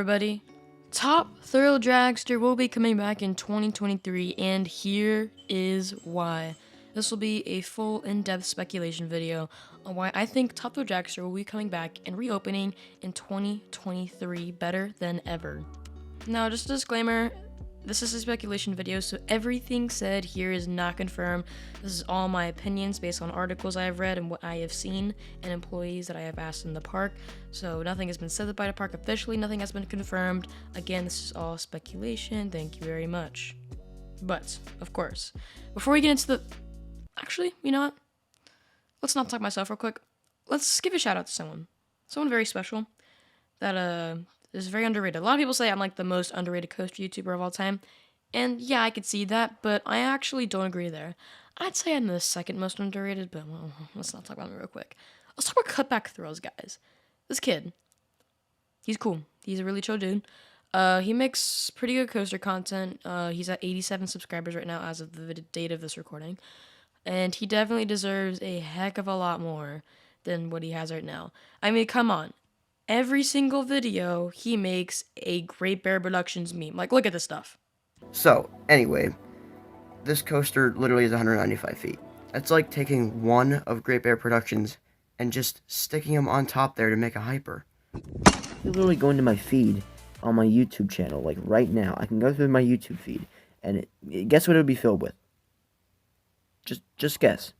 everybody. Top Thrill Dragster will be coming back in 2023, and here is why. This will be a full in-depth speculation video on why I think Top Thrill Dragster will be coming back and reopening in 2023 better than ever. Now, just a disclaimer, this is a speculation video, so everything said here is not confirmed. This is all my opinions based on articles I have read and what I have seen and employees that I have asked in the park. So nothing has been said by the park officially, nothing has been confirmed. Again, this is all speculation. Thank you very much. But, of course, before we get into the... Actually, you know what? Let's not talk myself real quick. Let's give a shout out to someone very special that is very underrated. A lot of people say I'm like the most underrated coaster YouTuber of all time, and yeah, I could see that, but I actually don't agree there. I'd say I'm the second most underrated, but well, let's not talk about me real quick. Let's talk about cutback thrills, guys. This kid, he's cool. He's a really chill dude. He makes pretty good coaster content. He's at 87 subscribers right now as of the date of this recording, and he definitely deserves a heck of a lot more than what he has right now. I mean, come on. Every single video, he makes a Great Bear Productions meme. Like, look at this stuff. So, anyway, this coaster literally is 195 feet. It's like taking one of Great Bear Productions and just sticking him on top there to make a hyper. You literally go into my feed on my YouTube channel, like right now. I can go through my YouTube feed, and guess what it would be filled with? Just guess.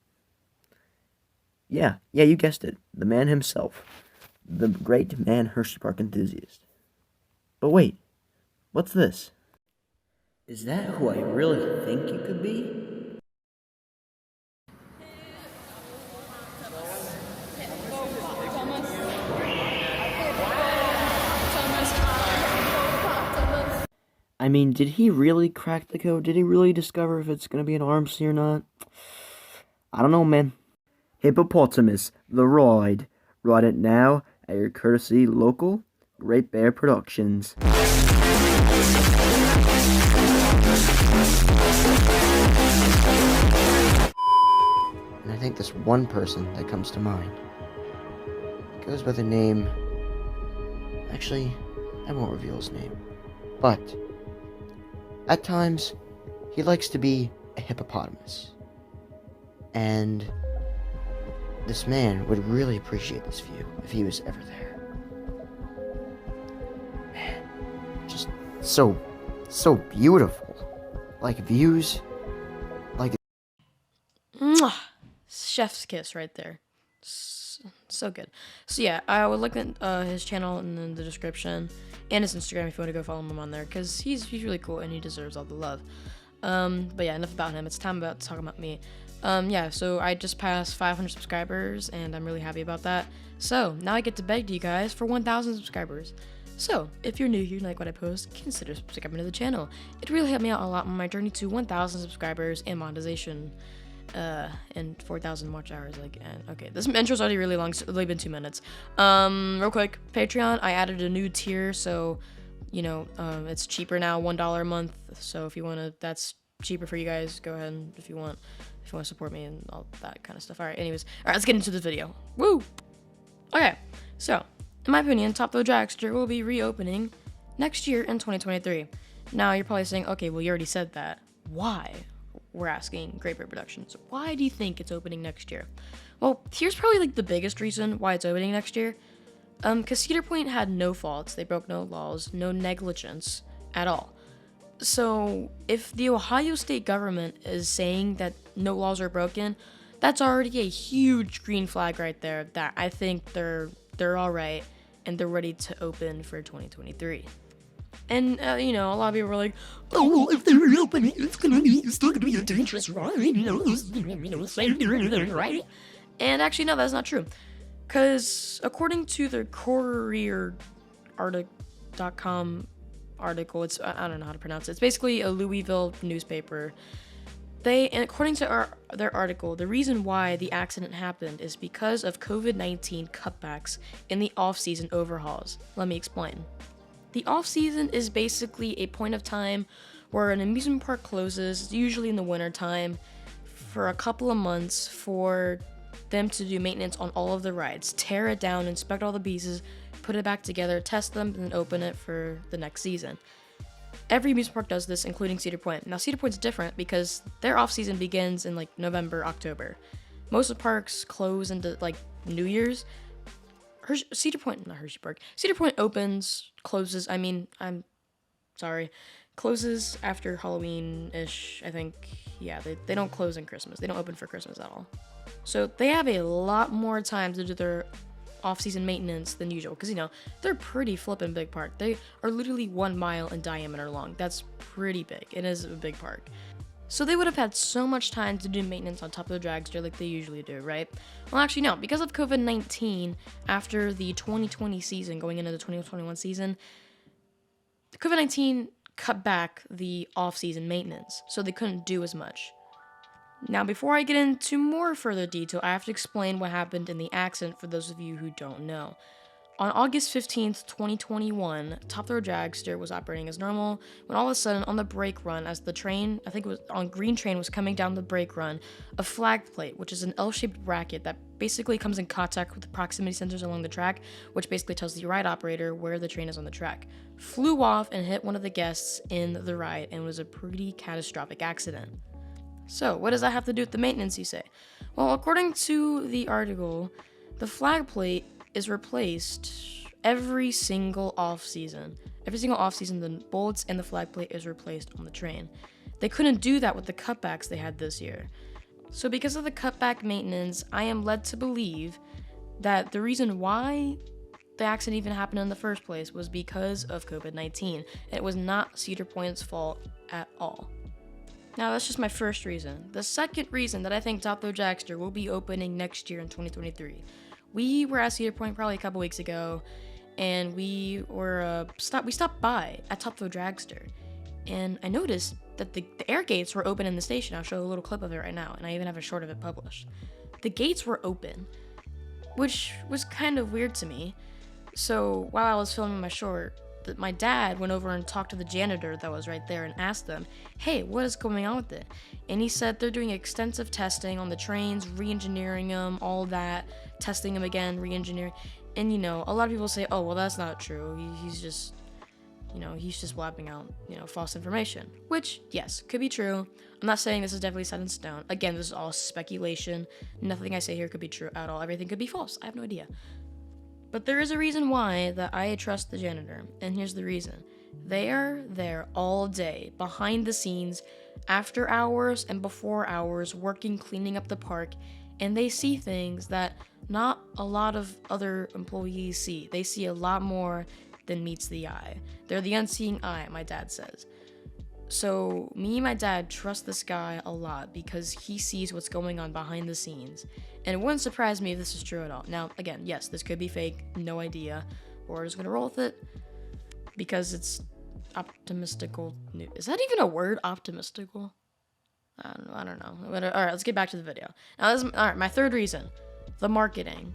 Yeah, you guessed it. The man himself. The great man Hershey Park enthusiast. But wait, what's this? Is that who I really think you could be? I mean, did he really crack the code? Did he really discover if it's gonna be an arm C or not? I don't know, man. Hippopotamus, the ride. Ride it now at your courtesy local Great Bear Productions. And I think this one person that comes to mind goes by the name... Actually, I won't reveal his name. But, at times, he likes to be a hippopotamus. And this man would really appreciate this view if he was ever there. Man, just so beautiful. Like views, like... Mwah! Chef's kiss right there. So good. So yeah, I would look at his channel in the description and his Instagram if you want to go follow him on there, because he's really cool and he deserves all the love. But yeah, enough about him. It's time to talk about me. Yeah, so I just passed 500 subscribers, and I'm really happy about that. So, now I get to beg to you guys for 1,000 subscribers. So, if you're new here and like what I post, consider subscribing to the channel. It really helped me out a lot on my journey to 1,000 subscribers and monetization, and 4,000 watch hours. Like, okay, this intro's already really long, so it's only been 2 minutes. Real quick, Patreon, I added a new tier, so, you know, it's cheaper now, $1 a month. So, if you want to, that's cheaper for you guys, go ahead and if you want to support me and all that kind of stuff. Alright, let's get into this video. Woo! Okay, so, in my opinion, Top Thrill Dragster will be reopening next year in 2023. Now, you're probably saying, okay, well, you already said that. Why? We're asking Great Bear Productions. Why do you think it's opening next year? Well, here's probably, like, the biggest reason why it's opening next year. Because Cedar Point had no faults. They broke no laws, no negligence at all. So, if the Ohio state government is saying that no laws are broken, that's already a huge green flag right there that I think they're all right and they're ready to open for 2023. And, you know, a lot of people were like, oh, well, if they're reopening, it's still gonna be a dangerous ride, right? And actually, no, that's not true. Because according to the courierartic.com article, I don't know how to pronounce it. It's basically a Louisville newspaper. And according to their article, the reason why the accident happened is because of COVID-19 cutbacks in the off-season overhauls. Let me explain. The off-season is basically a point of time where an amusement park closes, usually in the winter time, for a couple of months for them to do maintenance on all of the rides, tear it down, inspect all the pieces, put it back together, test them, and then open it for the next season. Every amusement park does this, including Cedar Point. Now, Cedar Point's different because their off-season begins in like November, October. Most of the parks close into like New Year's. Cedar Point opens, closes. Closes after Halloween-ish, I think. Yeah, they don't close in Christmas. They don't open for Christmas at all. So they have a lot more time to do their off-season maintenance than usual, because, you know, they're pretty flippin' big park. They are literally 1 mile in diameter long. That's pretty big. It is a big park. So they would have had so much time to do maintenance on top of the dragster like they usually do, right? Well, actually, no. Because of COVID-19, after the 2020 season, going into the 2021 season, COVID-19 cut back the off-season maintenance, so they couldn't do as much. Now, before I get into more further detail, I have to explain what happened in the accident for those of you who don't know. On August 15th, 2021, Top Thrill Dragster was operating as normal when all of a sudden on the brake run, as the train, I think it was on green train, was coming down the brake run, a flag plate, which is an L-shaped bracket that basically comes in contact with the proximity sensors along the track, which basically tells the ride operator where the train is on the track, flew off and hit one of the guests in the ride, and was a pretty catastrophic accident. So, what does that have to do with the maintenance, you say? Well, according to the article, the flag plate is replaced every single off-season. Every single off-season, the bullets and the flag plate is replaced on the train. They couldn't do that with the cutbacks they had this year. So because of the cutback maintenance, I am led to believe that the reason why the accident even happened in the first place was because of COVID-19. And it was not Cedar Point's fault at all. Now, that's just my first reason. The second reason that I think Top Thrill Dragster will be opening next year in 2023. We were at Cedar Point probably a couple weeks ago, and we stopped by at Top Thrill Dragster, and I noticed that the air gates were open in the station. I'll show a little clip of it right now, and I even have a short of it published. The gates were open, which was kind of weird to me. So while I was filming my short, my dad went over and talked to the janitor that was right there and asked them, hey, what is going on with it? And he said they're doing extensive testing on the trains, re-engineering them, all that, testing them again, re-engineering. And, you know, a lot of people say, oh, well, that's not true. He's just blabbing out, false information. Which, yes, could be true. I'm not saying this is definitely set in stone. Again, this is all speculation. Nothing I say here could be true at all. Everything could be false. I have no idea. But there is a reason why that I trust the janitor, and here's the reason. They are there all day, behind the scenes, after hours and before hours, working, cleaning up the park, and they see things that not a lot of other employees see. They see a lot more than meets the eye. They're the unseeing eye, my dad says. So me and my dad trust this guy a lot because he sees what's going on behind the scenes. And it wouldn't surprise me if this is true at all. Now, again, yes, this could be fake, no idea. We're just gonna roll with it because it's optimistical news. Is that even a word, optimistical? I don't know. But, all right, let's get back to the video. Now, all right, my third reason, the marketing.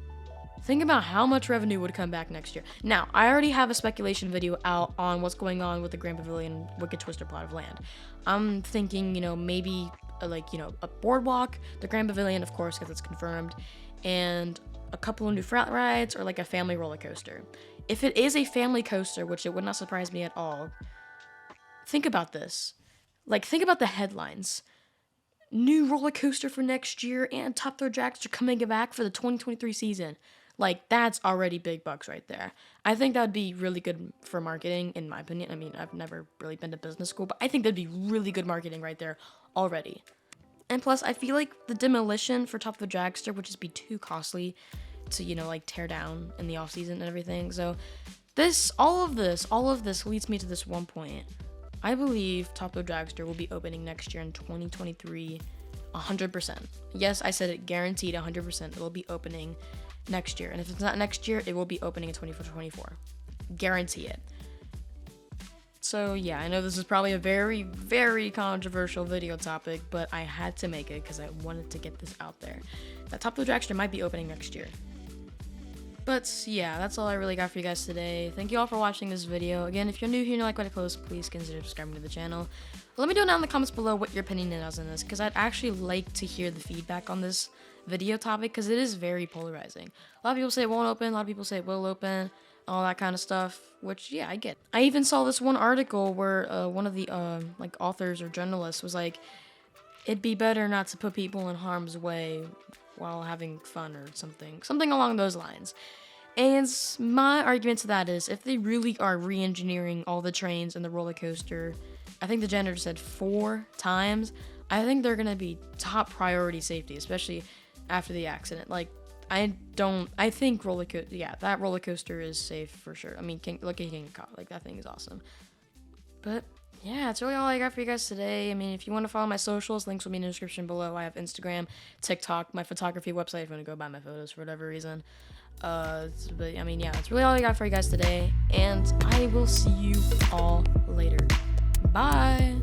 Think about how much revenue would come back next year. Now, I already have a speculation video out on what's going on with the Grand Pavilion Wicked Twister plot of land. I'm thinking, maybe a boardwalk, the Grand Pavilion, of course, because it's confirmed, and a couple of new frat rides, or like a family roller coaster. If it is a family coaster, which it would not surprise me at all, think about this. Think about the headlines. New roller coaster for next year, and Top Thrill Dragster coming back for the 2023 season. That's already big bucks right there. I think that would be really good for marketing, in my opinion. I mean, I've never really been to business school, but I think that'd be really good marketing right there already. And plus, I feel like the demolition for Top of the Dragster would just be too costly to, tear down in the off-season and everything. So all of this leads me to this one point. I believe Top of the Dragster will be opening next year in 2023, 100%. Yes, I said it, guaranteed 100%. It will be opening next year. And if it's not next year, it will be opening in 2024. Guarantee it. So yeah, I know this is probably a very, very controversial video topic, but I had to make it because I wanted to get this out there. That Top of the Dragster might be opening next year. But yeah, that's all I really got for you guys today. Thank you all for watching this video. Again, if you're new here and you like what I post, please consider subscribing to the channel. Let me know down in the comments below what your opinion is on this, because I'd actually like to hear the feedback on this video topic, because it is very polarizing. A lot of people say it won't open, a lot of people say it will open. all that kind of stuff, which, yeah, I get. I even saw this one article where one of the like authors or journalists was like, it'd be better not to put people in harm's way while having fun or something along those lines. And my argument to that is, if they really are re-engineering all the trains and the roller coaster, I think the janitor said 4 times, I think they're gonna be top priority safety, especially after the accident. Like, I think that roller coaster is safe for sure. I mean, look at King Kong, like, that thing is awesome. But yeah, that's really all I got for you guys today. I mean, if you want to follow my socials, links will be in the description below. I have Instagram, TikTok, my photography website if you want to go buy my photos for whatever reason. But I mean, yeah, that's really all I got for you guys today, and I will see you all later. Bye.